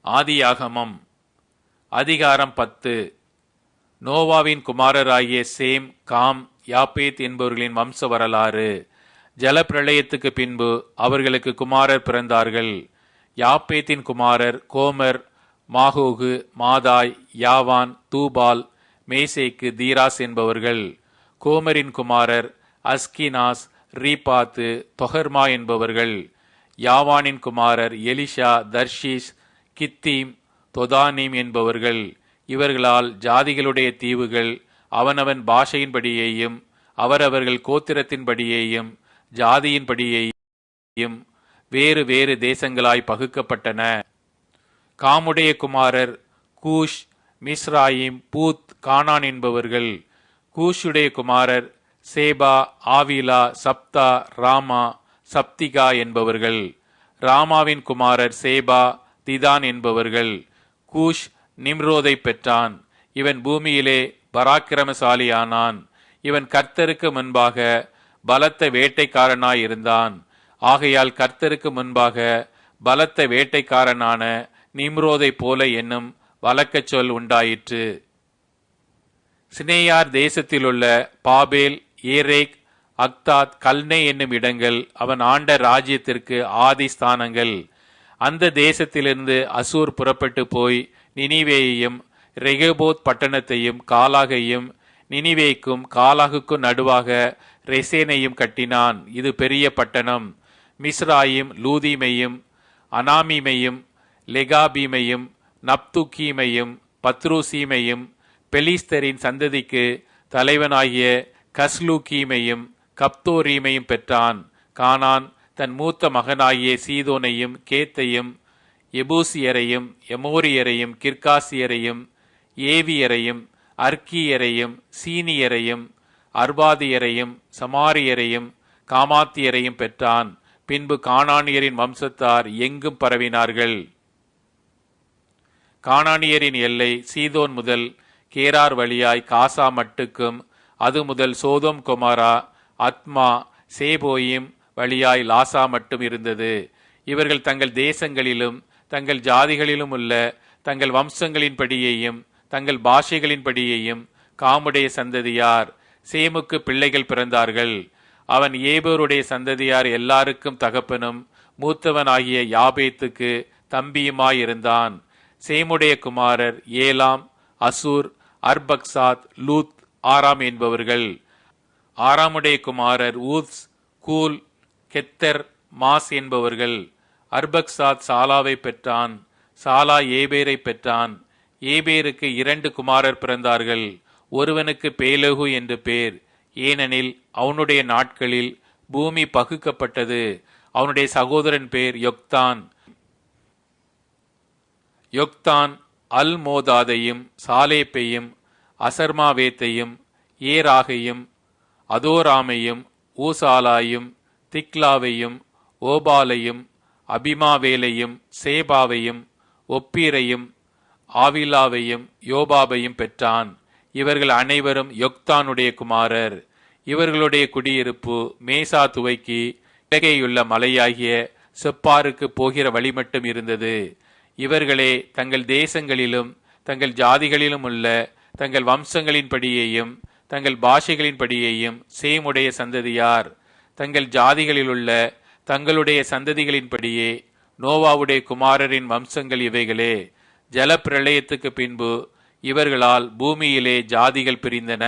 ஆதியாகமம் அதிகாரம் 10. நோவாவின் குமாரராகிய சேம், காம், யாப்பேத் என்பவர்களின் வம்ச வரலாறு. ஜலப்பிரளயத்துக்கு பின்பு அவர்களுக்கு குமாரர் பிறந்தார்கள். யாப்பேத்தின் குமாரர் கோமர், மாகோகு, மாதாய், யாவான், தூபால், மேசேக்கு, தீராஸ் என்பவர்கள். கோமரின் குமாரர் அஸ்கினாஸ், ரீபாத்து, தொகர்மா என்பவர்கள். யாவானின் குமாரர் எலிஷா, தர்ஷீஸ், கித்தீம், தொதானீம் என்பவர்கள். இவர்களால் ஜாதிகளுடைய தீவுகள் அவனவன் பாஷையின்படியேயும் அவரவர்கள் கோத்திரத்தின்படியேயும் ஜாதியின்படியேயும் வேறு வேறு தேசங்களாய் பகுக்கப்பட்டன. காமுடைய குமாரர் கூஷ், மிஸ்ராயிம், பூத், கானான் என்பவர்கள். கூஷுடைய குமாரர் சேபா, ஆவிலா, சப்தா, ராமா, சப்திகா என்பவர்கள். ராமாவின் குமாரர் சேபா, திதான் என்பவர்கள். கூஷ் நிம்ரோதை பெற்றான். இவன் பூமியிலே பராக்கிரமசாலியானான். இவன் கர்த்தருக்கு முன்பாக பலத்த வேட்டைக்காரனாயிருந்தான். ஆகையால் கர்த்தருக்கு முன்பாக பலத்த வேட்டைக்காரனான நிம்ரோதை போல என்னும் வழக்கச் சொல் உண்டாயிற்று. சினேயார் தேசத்திலுள்ள பாபேல், ஏரேக், அக்தாத், கல்னே என்னும் இடங்கள் அவன் ஆண்ட ராஜ்யத்திற்கு ஆதி ஸ்தானங்கள். அந்த தேசத்திலிருந்து அசூர் புறப்பட்டு போய் நினிவேயையும் ரெகோபோத் பட்டணத்தையும் காலாகையும் நினிவேக்கும் காலாகுக்கும் நடுவாக ரெசேனையும் கட்டினான். இது பெரிய பட்டணம். மிஸ்ராயும், லூதீமையும், அனாமீமையும், லெகாபீமையும், நப்துக்கீமையும், பத்ருசீமையும், பெலிஸ்தரின் சந்ததிக்கு தலைவனாகிய கஸ்லூக்கீமையும் கப்தோரீமையும் பெற்றான். கானான் தன் மூத்த மகனாகிய சீதோனையும், கேத்தையும், எபூசியரையும், எமோரியரையும், கிர்காசியரையும், ஏவியரையும், அர்க்கியரையும், சீனியரையும், அர்பாதியரையும், சமாரியரையும், காமாத்தியரையும் பெற்றான். பின்பு கானானியரின் வம்சத்தார் எங்கும் பரவினார்கள். கானானியரின் எல்லை சீதோன் முதல் கேரார் வழியாய் காசா மட்டுக்கும், அது முதல் சோதோம், கொமாரா, அத்மா, சேபோயிம் வழியாய் லாசா மட்டும் இருந்தது. இவர்கள் தங்கள் தேசங்களிலும் தங்கள் ஜாதிகளிலும் உள்ள தங்கள் வம்சங்களின்படியேயும் தங்கள் பாஷைகளின்படியேயும் காமுடைய சந்ததியார். சேமுக்கு பிள்ளைகள் பிறந்தார்கள். அவன் ஏபோருடைய சந்ததியார் எல்லாருக்கும் தகப்பனும் மூத்தவனாகிய யாபேத்துக்கு தம்பியுமாயிருந்தான். சேமுடைய குமாரர் ஏலாம், அசூர், அர்பக்சாத், லூத், ஆராம் என்பவர்கள். ஆராமுடைய குமாரர் ஊத்ஸ், கூல், கெத்தர், மாஸ் என்பவர்கள். அர்பக்சாத் சாலாவை பெற்றான். சாலா ஏபேரை பெற்றான். ஏபேருக்கு 2 குமாரர் பிறந்தார்கள். ஒருவனுக்கு பேலகு என்று பேர், ஏனெனில் அவனுடைய நாட்களில் பூமி பகுக்கப்பட்டது. அவனுடைய சகோதரன் பேர் யொக்தான். யொக்தான் அல்மோதாதையும், சாலேப்பையும், அசர்மாவேத்தையும், ஏராகையும், அதோராமையும், ஊசாலாயும், திக்லாவையும், ஓபாலையும், அபிமாவேலையும், சேபாவையும், ஒப்பீரையும், ஆவிலாவையும், யோபாபையும் பெற்றான். இவர்கள் அனைவரும் யொக்தானுடைய குமாரர். இவர்களுடைய குடியிருப்பு மேசா துவைக்கி கிழக்கேயுள்ள மலையாகிய செப்பாருக்கு போகிற வழி மட்டும் இருந்தது. இவர்களே தங்கள் தேசங்களிலும் தங்கள் ஜாதிகளிலும் உள்ள தங்கள் வம்சங்களின்படியேயும் தங்கள் பாஷைகளின்படியேயும் சேமுடைய சந்ததியார். தங்கள் ஜாதிகளிலுள்ள தங்களுடைய சந்ததிகளின்படியே நோவாவுடைய குமாரரின் வம்சங்கள் இவைகளே. ஜலப்பிரளயத்துக்கு பின்பு இவர்களால் பூமியிலே ஜாதிகள் பிரிந்தன.